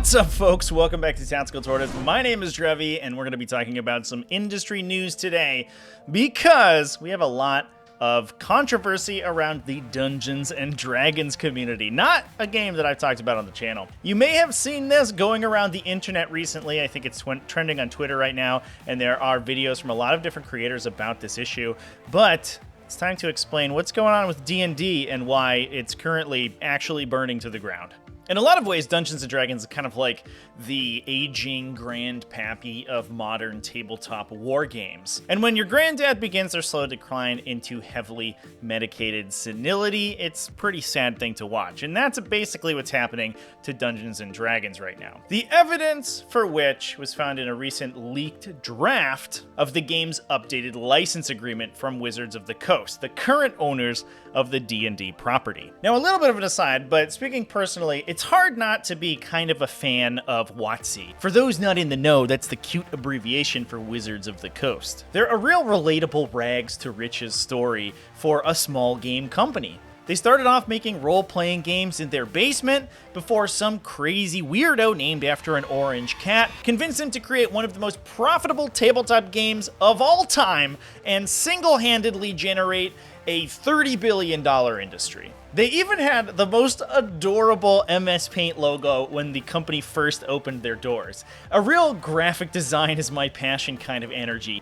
What's up, folks? Welcome back to TacticalTortoise. My name is Trevi, and we're going to be talking about some industry news today because we have a lot of controversy around the Dungeons and Dragons community. Not a game that I've talked about on the channel. You may have seen this going around the internet recently. I think it's trending on Twitter right now, and there are videos from a lot of different creators about this issue, but it's time to explain what's going on with D&D and why it's currently actually burning to the ground. In a lot of ways, Dungeons & Dragons is kind of like the aging grandpappy of modern tabletop war games. And when your granddad begins their slow decline into heavily medicated senility, it's a pretty sad thing to watch. And that's basically what's happening to Dungeons & Dragons right now. The evidence for which was found in a recent leaked draft of the game's updated license agreement from Wizards of the Coast, the current owners of the D&D property. Now, a little bit of an aside, but speaking personally, it's hard not to be kind of a fan of WotC. For those not in the know, that's the cute abbreviation for Wizards of the Coast. They're a real relatable rags to riches story for a small game company. They started off making role-playing games in their basement before some crazy weirdo named after an orange cat convinced them to create one of the most profitable tabletop games of all time and single-handedly generate a $30 billion industry. They even had the most adorable MS Paint logo when the company first opened their doors. A real graphic design is my passion kind of energy.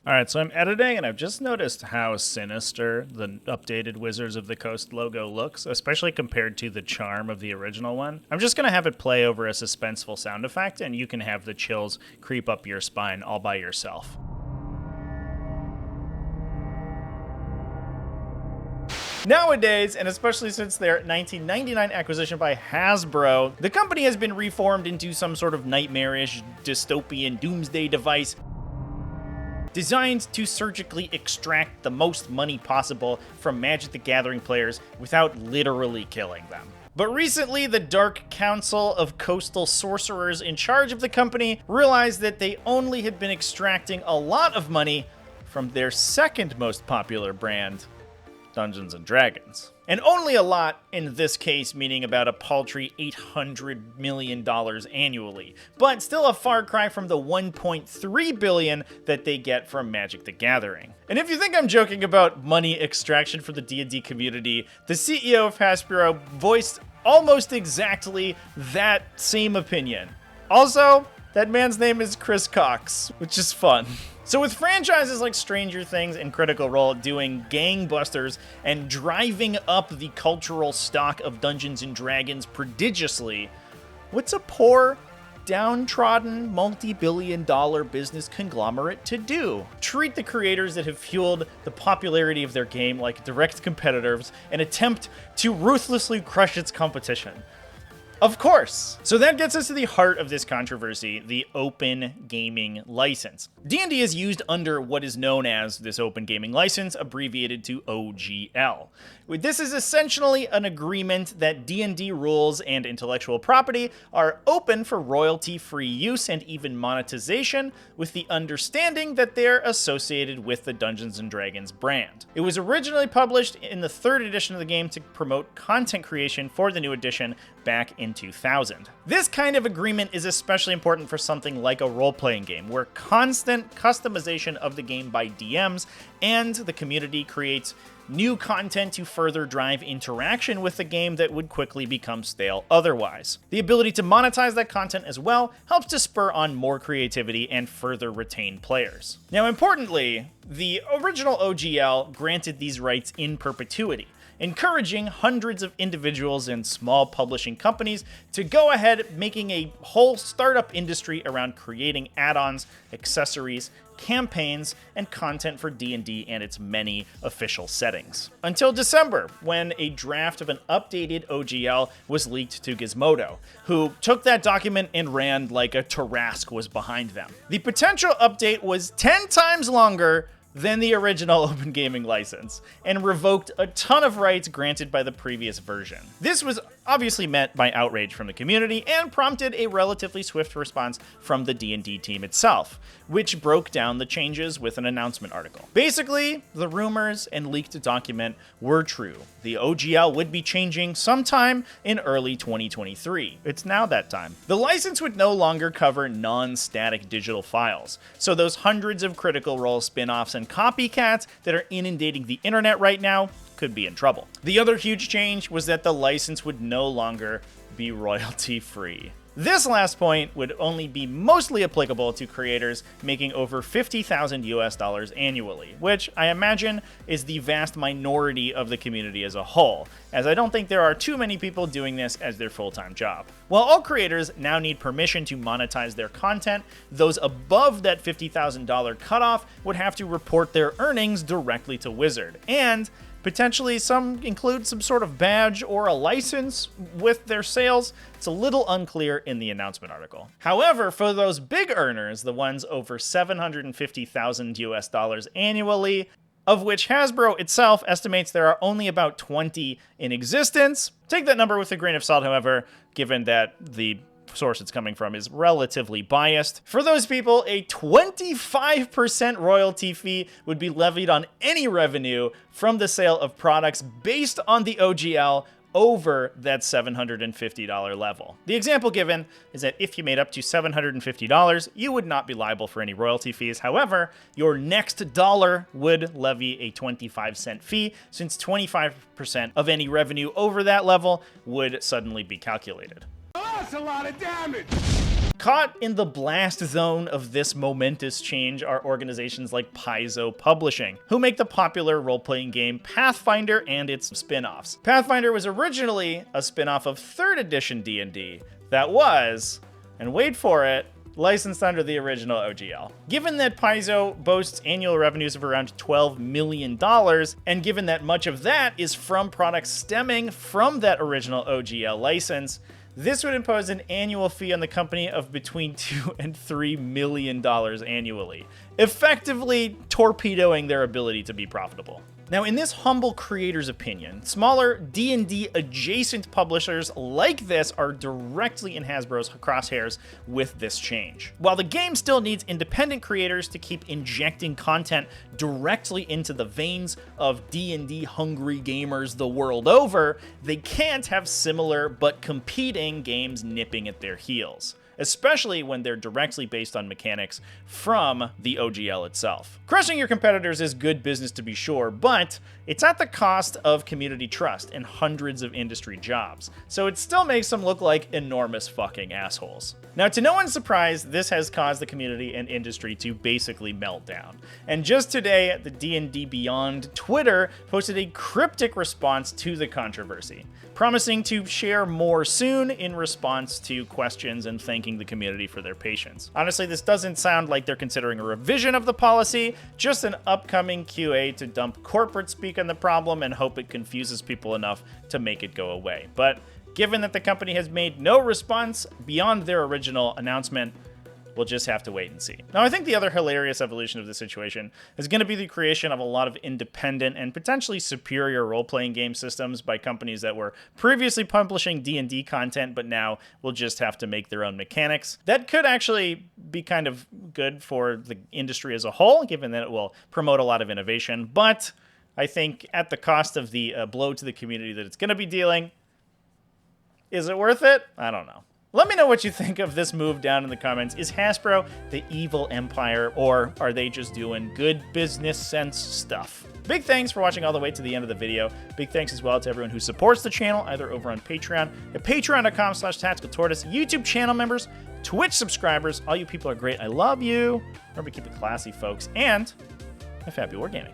Alright, so I'm editing and I've just noticed how sinister the updated Wizards of the Coast logo looks, especially compared to the charm of the original one. I'm just gonna have it play over a suspenseful sound effect and you can have the chills creep up your spine all by yourself. Nowadays, and especially since their 1999 acquisition by Hasbro, the company has been reformed into some sort of nightmarish, dystopian doomsday device designed to surgically extract the most money possible from Magic the Gathering players without literally killing them. But recently, the Dark Council of Coastal Sorcerers in charge of the company realized that they only had been extracting a lot of money from their second most popular brand, Dungeons & Dragons. And only a lot in this case, meaning about a paltry $800 million annually, but still a far cry from the $1.3 billion that they get from Magic the Gathering. And if you think I'm joking about money extraction for the D&D community, the CEO of Hasbro voiced almost exactly that same opinion. Also, that man's name is Chris Cox, which is fun. So with franchises like Stranger Things and Critical Role doing gangbusters and driving up the cultural stock of Dungeons & Dragons prodigiously, what's a poor, downtrodden, multi-billion-dollar business conglomerate to do? Treat the creators that have fueled the popularity of their game like direct competitors and attempt to ruthlessly crush its competition. Of course. So that gets us to the heart of this controversy, the Open Gaming License. D&D is used under what is known as this Open Gaming License, abbreviated to OGL. This is essentially an agreement that D&D rules and intellectual property are open for royalty-free use and even monetization, with the understanding that they're associated with the Dungeons & Dragons brand. It was originally published in the 3rd edition of the game to promote content creation for the new edition back in 2000. This kind of agreement is especially important for something like a role-playing game, where constant customization of the game by DMs and the community creates new content to further drive interaction with the game that would quickly become stale otherwise. The ability to monetize that content as well helps to spur on more creativity and further retain players. Now, importantly, the original OGL granted these rights in perpetuity, encouraging hundreds of individuals and small publishing companies to go ahead making a whole startup industry around creating add-ons, accessories, campaigns, and content for D&D and its many official settings. Until December, when a draft of an updated OGL was leaked to Gizmodo, who took that document and ran like a Tarrasque was behind them. The potential update was 10 times longer than the original Open Gaming license, and revoked a ton of rights granted by the previous version. This was obviously met by outrage from the community and prompted a relatively swift response from the D&D team itself, which broke down the changes with an announcement article. Basically, the rumors and leaked document were true. The OGL would be changing sometime in early 2023. It's now that time. The license would no longer cover non-static digital files, so those hundreds of Critical Role spin-offs and copycats that are inundating the internet right now could be in trouble. The other huge change was that the license would no longer be royalty-free. This last point would only be mostly applicable to creators making over $50,000 annually, which I imagine is the vast minority of the community as a whole, as I don't think there are too many people doing this as their full-time job. While all creators now need permission to monetize their content, those above that $50,000 cutoff would have to report their earnings directly to Wizard, and potentially some include some sort of badge or a license with their sales. It's a little unclear in the announcement article. However, for those big earners, the ones over $750,000 annually, of which Hasbro itself estimates there are only about 20 in existence. Take that number with a grain of salt, however, given that the source it's coming from is relatively biased. For those people, a 25% royalty fee would be levied on any revenue from the sale of products based on the OGL over that $750 level. The example given is that if you made up to $750, you would not be liable for any royalty fees. However, your next dollar would levy a 25-cent fee, since 25% of any revenue over that level would suddenly be calculated. That's a lot of damage! Caught in the blast zone of this momentous change are organizations like Paizo Publishing, who make the popular role-playing game Pathfinder and its spin-offs. Pathfinder was originally a spin-off of 3rd edition D&D that was, and wait for it, licensed under the original OGL. Given that Paizo boasts annual revenues of around $12 million, and given that much of that is from products stemming from that original OGL license, this would impose an annual fee on the company of between $2 and $3 million annually, effectively torpedoing their ability to be profitable. Now, in this humble creator's opinion, smaller D&D adjacent publishers like this are directly in Hasbro's crosshairs with this change. While the game still needs independent creators to keep injecting content directly into the veins of D&D hungry gamers the world over, they can't have similar but competing games nipping at their heels, especially when they're directly based on mechanics from the OGL itself. Crushing your competitors is good business to be sure, but it's at the cost of community trust and hundreds of industry jobs, so it still makes them look like enormous fucking assholes. Now, to no one's surprise, this has caused the community and industry to basically melt down. And just today, the D&D Beyond Twitter posted a cryptic response to the controversy, promising to share more soon in response to questions and thanking the community for their patience. Honestly, this doesn't sound like they're considering a revision of the policy, just an upcoming QA to dump corporate speak on the problem and hope it confuses people enough to make it go away. But given that the company has made no response beyond their original announcement, we'll just have to wait and see. Now, I think the other hilarious evolution of the situation is going to be the creation of a lot of independent and potentially superior role-playing game systems by companies that were previously publishing D&D content, but now will just have to make their own mechanics. That could actually be kind of good for the industry as a whole, given that it will promote a lot of innovation, but I think at the cost of the blow to the community that it's going to be dealing, is it worth it? I don't know. Let me know what you think of this move down in the comments. Is Hasbro the evil empire, or are they just doing good business sense stuff? Big thanks for watching all the way to the end of the video. Big thanks as well to everyone who supports the channel, either over on Patreon at patreon.com/TacticalTortoise, YouTube channel members, Twitch subscribers. All you people are great. I love you. Remember to keep it classy, folks, and have happy wargaming.